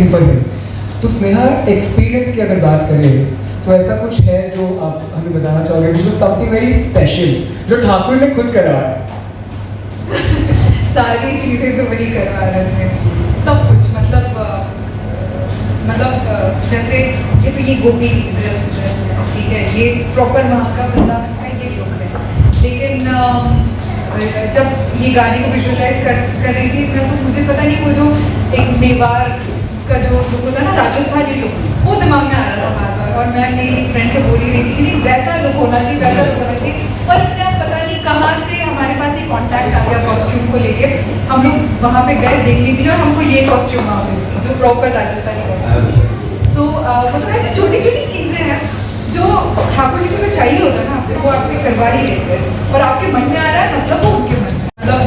Something for him. तो Sneha, experience की अगर बात करें तो ऐसा कुछ है जो आप हमें बताना चाहोगे, जो समथिंग वेरी स्पेशल जो ठाकुर ने खुद करवाया? सारी चीज़ें तो वही करवा रहे थे, सब कुछ। मतलब जैसे ये तो ये गोपी ड्रेस है, ठीक है, ये प्रॉपर वहाँ का वृंदावन का ये लुक है। लेकिन जब ये गाने को विजुअलाइज कर रही थी मैं, तो मुझे पता नहीं वो जो एक मेवाड़ का जो लुक होता है ना, राजस्थानी लुक, वो दिमाग में आ रहा था बार बार। और मैं मेरी फ्रेंड से बोल ही रही थी कि नहीं वैसा लुक होना चाहिए, वैसा लुक होना चाहिए। और अपने आप पता नहीं कहाँ से हमारे पास ये कॉन्टैक्ट आ गया कॉस्ट्यूम को लेके। हम लोग वहाँ पे गए देखने के लिए और हमको ये कॉस्ट्यूम वहाँ पे जो प्रॉपर राजस्थानी कॉस्ट्यूम। सो मतलब ऐसी छोटी छोटी चीज़ें हैं जो ठाकुर जी को जो चाहिए होता है ना आपसे, वो आपसे करवा ही लेते हैं। और आपके मन में आ रहा है मतलब वो उनके मन में, मतलब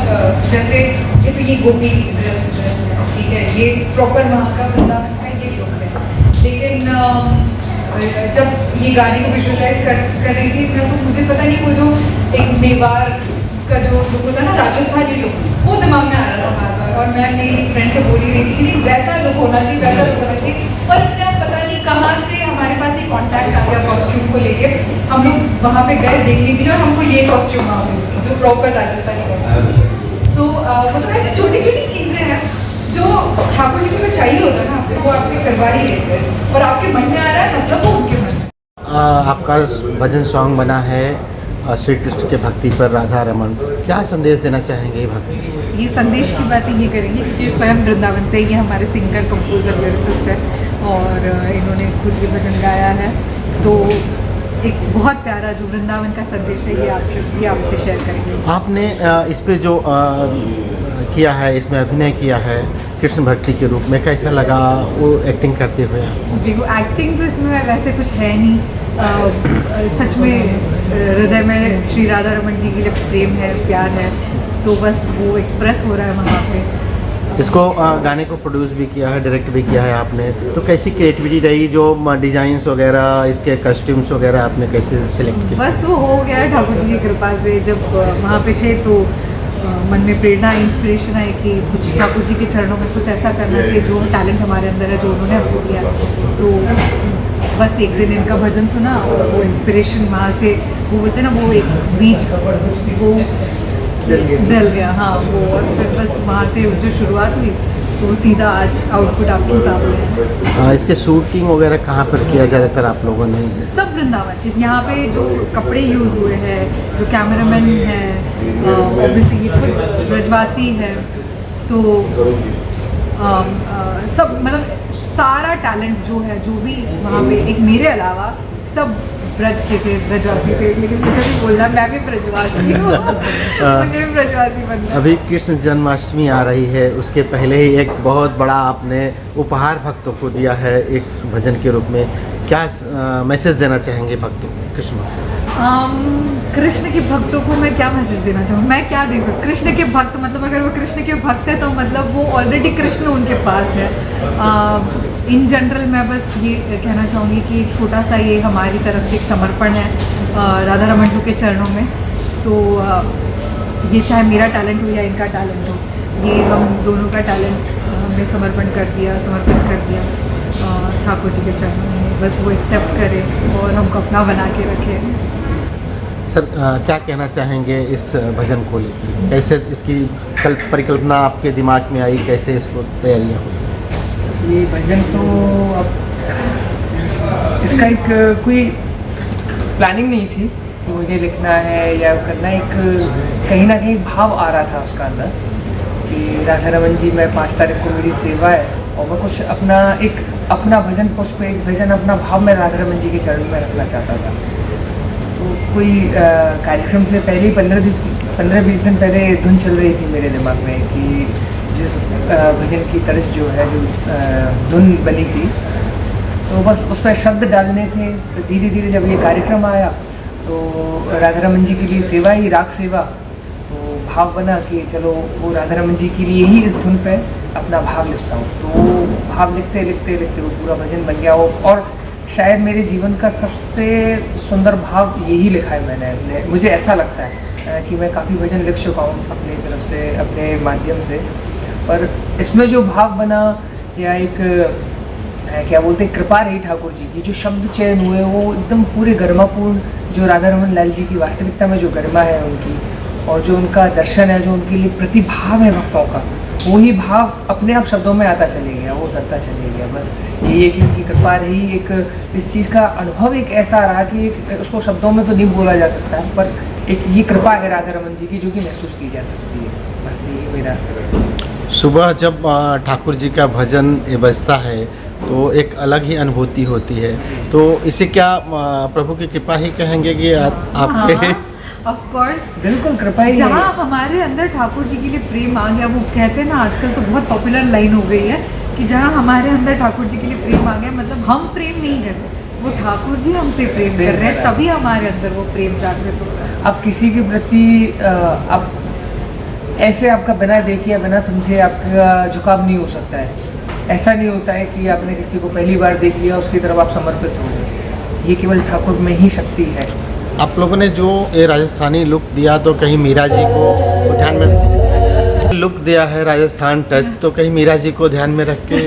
जैसे ये तो ये गोपी ड्रेस है, ठीक है, ये प्रॉपर वहाँ का वृंदावन का ये लुक है। लेकिन जब ये गाने को विजुअलाइज कर रही थी मैं, तो मुझे पता नहीं वो जो एक मेवाड़ का जो लुक होता है ना, राजस्थानी लुक, वो दिमाग में आ रहा था बार बार। और मैं मेरी फ्रेंड से बोल ही रही थी कि नहीं वैसा लुक होना चाहिए, वैसा लुक होना चाहिए। और अपने आप पता नहीं कहाँ से हमारे पास ये कॉन्टैक्ट आ गया कॉस्ट्यूम को लेके। हम लोग वहाँ पे गए देखने के लिए और हमको ये कॉस्ट्यूम वहाँ पे जो प्रॉपर राजस्थानी कॉस्ट्यूम। सो मतलब ऐसी छोटी छोटी चीज़ें हैं जो ठाकुर जी को जो चाहिए होता है ना आपसे, वो आपसे करवा ही लेते हैं। और आपके मन में आ रहा है मतलब वो उनके मन में। आपका भजन सॉन्ग बना है श्री कृष्ण के भक्ति पर, राधा रमन, क्या संदेश देना चाहेंगे भक्ति? ये संदेश की बातें ये करेंगे क्योंकि स्वयं वृंदावन से, ये हमारे सिंगर कंपोजर लिरिसिस्ट है और इन्होंने खुद भी भजन गाया है। तो एक बहुत प्यारा जो वृंदावन का संदेश है ये आपसे शेयर करेंगे। आपने इस पे जो किया है, इसमें अभिनय किया है कृष्ण भक्ति के रूप में, कैसा लगा वो एक्टिंग करते हुए? देखो एक्टिंग तो इसमें वैसे कुछ है नहीं, सच में हृदय में श्री राधा रमन जी के लिए प्रेम है, प्यार है, तो बस वो एक्सप्रेस हो रहा है वहाँ पे। इसको गाने को प्रोड्यूस भी किया है, डायरेक्ट भी किया है आपने, तो कैसी क्रिएटिविटी रही, जो डिज़ाइंस वगैरह, इसके कस्ट्यूम्स वगैरह आपने कैसे सिलेक्ट किया? बस वो हो गया ठाकुर जी की कृपा से। जब वहाँ पे थे तो मन में प्रेरणा, इंस्पिरेशन आई कि कुछ ठाकुर जी के चरणों में कुछ ऐसा करना चाहिए जो टैलेंट हमारे अंदर है, जो उन्होंने हमको दिया। तो बस एक दिन इनका भजन सुना और वो इंस्पिरेशन वहाँ से, वो बोलते हैं ना, वो एक बीज वो डल गया, हाँ वो। और फिर बस वहाँ से जो शुरुआत हुई तो सीधा आज आउटपुट आपके सामने है। इसके शूटिंग वगैरह कहाँ पर किया ज़्यादातर आप लोगों ने? सब वृंदावन। यहाँ पे जो कपड़े यूज़ हुए हैं, जो कैमरामैन है, ऑब्वियसली ये खुद ब्रजवासी है, तो सब मतलब सारा टैलेंट जो है, जो भी वहाँ पे, एक मेरे अलावा सब ब्रज के थे, ब्रजवासी थे। लेकिन मुझे भी बोलना, मैं भी ब्रजवासी हूँ, मुझे भी ब्रजवासी बनना। अभी कृष्ण जन्माष्टमी आ रही है, उसके पहले ही एक बहुत बड़ा आपने उपहार भक्तों को दिया है इस भजन के रूप में, क्या मैसेज देना चाहेंगे भक्तों को, कृष्ण के भक्तों को मैं क्या मैसेज देना चाहूँ, मैं क्या दे सकूँ? कृष्ण के भक्त मतलब अगर वो कृष्ण के भक्त है तो मतलब वो ऑलरेडी कृष्ण उनके पास है। इन जनरल मैं बस ये कहना चाहूँगी कि एक छोटा सा ये हमारी तरफ से एक समर्पण है राधा रमन जी के चरणों में। तो ये चाहे मेरा टैलेंट हो या इनका टैलेंट हो, ये हम दोनों का टैलेंट हमने समर्पित कर दिया ठाकुर जी के चरणों में। बस वो एक्सेप्ट करें और हमको अपना बना के रखें। सर क्या कहना चाहेंगे इस भजन को लेकर, कैसे इसकी परिकल्पना आपके दिमाग में आई, कैसे इसको तैयारियाँ हुई? ये भजन तो अब इसका एक कोई प्लानिंग नहीं थी कि मुझे लिखना है या करना, एक कहीं ना कहीं भाव आ रहा था उसका अंदर कि राधा रमन जी, मैं 5 तारीख को मेरी सेवा है और मैं कुछ अपना भजन पुष्प, एक भजन अपना भाव मैं राधा रमन जी के चरण में रखना चाहता था। तो कोई कार्यक्रम से पहले ही 15-20 दिन पहले धुन चल रही थी मेरे दिमाग में कि जिस भजन की तर्ज जो है, जो धुन बनी थी, तो बस उस पर शब्द डालने थे। तो धीरे धीरे जब ये कार्यक्रम आया तो राधा रमन जी के लिए सेवा ही राग सेवा, तो भाव बना कि चलो वो राधा रमन जी के लिए ही इस धुन पे अपना भाव लिखता हूँ। तो भाव लिखते लिखते लिखते वो पूरा भजन बन गया। और शायद मेरे जीवन का सबसे सुंदर भाव यही लिखा है मैंने। मुझे ऐसा लगता है कि मैं काफ़ी भजन लिख चुका हूँ अपनी तरफ से, अपने माध्यम से, पर इसमें जो भाव बना या एक क्या बोलते हैं, कृपा रही ठाकुर जी की, जो शब्द चयन हुए वो एकदम पूरे गरिमापूर्ण, जो राधा रमन लाल जी की वास्तविकता में जो गरिमा है उनकी, और जो उनका दर्शन है, जो उनके लिए प्रतिभाव है भक्तों का, वही भाव अपने आप शब्दों में आता चले गया, वो उतरता चले गया। बस यही है कि उनकी कृपा रही, एक इस चीज़ का अनुभव एक ऐसा रहा कि उसको शब्दों में तो नहीं बोला जा सकता है, पर एक ये कृपा है राधा रमन जी की जो कि महसूस की जा सकती है। बस यही मेरा। सुबह जब ठाकुर जी का भजन ये बजता है तो एक अलग ही अनुभूति होती है, तो इसे क्या प्रभु की कृपा ही कहेंगे कि आपके? ऑफ कोर्स, बिल्कुल कृपा ही जहाँ है। हमारे अंदर ठाकुर जी के लिए प्रेम आ गया, वो कहते हैं ना, आजकल तो बहुत पॉपुलर लाइन हो गई है कि जहाँ हमारे अंदर ठाकुर जी के लिए प्रेम आ गया, मतलब हम प्रेम नहीं कर रहे, वो ठाकुर जी हमसे प्रेम कर रहे हैं, तभी हमारे अंदर वो प्रेम जागृत हो रहा है। आप किसी के प्रति आप ऐसे आपका बिना देखे या बिना समझे आपका झुकाव नहीं हो सकता है। ऐसा नहीं होता है कि आपने किसी को पहली बार देख लिया उसकी तरफ आप समर्पित हो गए, ये केवल ठाकुर में ही शक्ति है। आप लोगों ने जो ये राजस्थानी लुक दिया, तो कहीं मीरा जी को ध्यान में लुक दिया है राजस्थान टच, तो कहीं मीरा जी को ध्यान में रख के?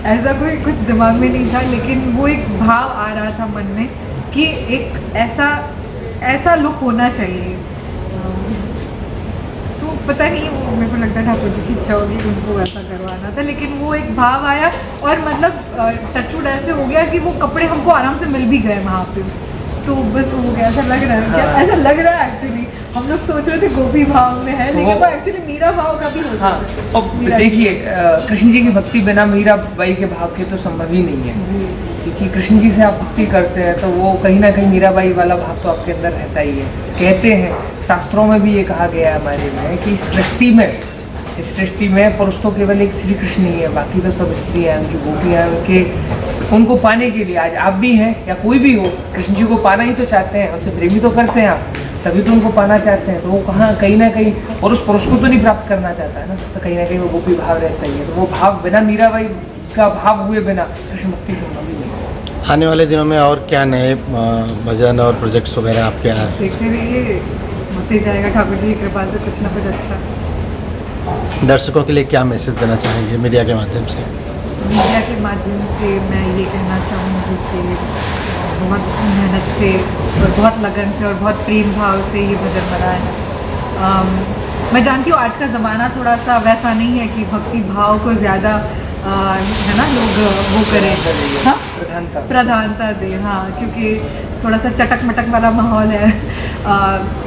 ऐसा कोई कुछ दिमाग में नहीं था, लेकिन वो एक भाव आ रहा था मन में कि एक ऐसा लुक होना चाहिए। तो पता नहीं, वो मेरे को लगता है ठाकुर जी की इच्छा होगी उनको वैसा करवाना था, लेकिन वो एक भाव आया और मतलब टचवुड ऐसे हो गया कि वो कपड़े हमको आराम से मिल भी गए वहाँ पे, तो बस वो हो गया। ऐसा लग रहा है क्या? हाँ। ऐसा लग रहा है एक्चुअली, हम लोग सोच रहे थे गोपी भाव में है, लेकिन वो एक्चुअली मीरा भाव का भी हो हाँ, सकता है। और मीरा जी। देखिए कृष्ण जी की भक्ति बिना मीरा बाई के भाव के तो संभव ही नहीं है, जी, क्योंकि कृष्ण जी से आप भक्ति करते हैं तो वो कहीं ना कहीं मीराबाई वाला भाव तो आपके अंदर रहता ही है। कहते हैं शास्त्रों में भी ये कहा गया है हमारे में कि इस सृष्टि में पुरुष तो केवल एक श्री कृष्ण ही है, बाकी तो सब स्त्रियाँ, उनकी गोपियाँ, उनको पाने के लिए आज आप भी हैं या कोई भी हो, कृष्ण जी को पाना ही तो चाहते हैं, उनसे प्रेमी तो करते हैं आप, तभी तो उनको पाना चाहते हैं। तो वो कहाँ कहीं ना कहीं पुरुष को तो नहीं प्राप्त करना चाहता है ना, तो कहीं ना कहीं वो गोपी भाव रहता ही है। तो वो भाव बिना मीराबाई का भाव हुए बिना कृष्ण भक्ति संभव ही नहीं। आने वाले दिनों में और क्या नए भजन और प्रोजेक्ट्स वगैरह आपके आ रहे हैं? देखते रहिए, होते जाएगा ठाकुर जी की कृपा से कुछ ना कुछ अच्छा। दर्शकों के लिए क्या मैसेज देना चाहेंगे मीडिया के माध्यम से? मीडिया के माध्यम से मैं ये कहना चाहूँगी कि बहुत मेहनत से और बहुत लगन से और बहुत प्रेम भाव से ये भजन बना है। मैं जानती हूँ आज का ज़माना थोड़ा सा वैसा नहीं है कि भक्ति भाव को ज़्यादा है ना, लोग वो करें, हाँ, प्रधानता दे, हाँ, क्योंकि थोड़ा सा चटक मटक वाला माहौल है।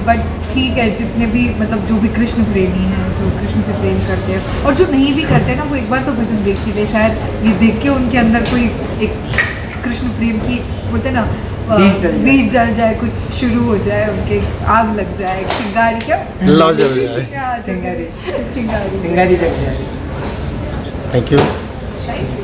बट ठीक है, जितने भी मतलब जो भी कृष्ण प्रेमी हैं, जो कृष्ण से प्रेम करते हैं और जो नहीं भी करते हैं ना, वो एक बार तो भजन देख ही ले, शायद ये देख के उनके अंदर कोई एक कृष्ण प्रेम की बोलते ना बीज डल जाए, कुछ शुरू हो जाए, उनके आग लग जाए, चिंगारी, क्या लौ जल जाए, चिंगारी चिंगारी जग जाए। Thank you. Right?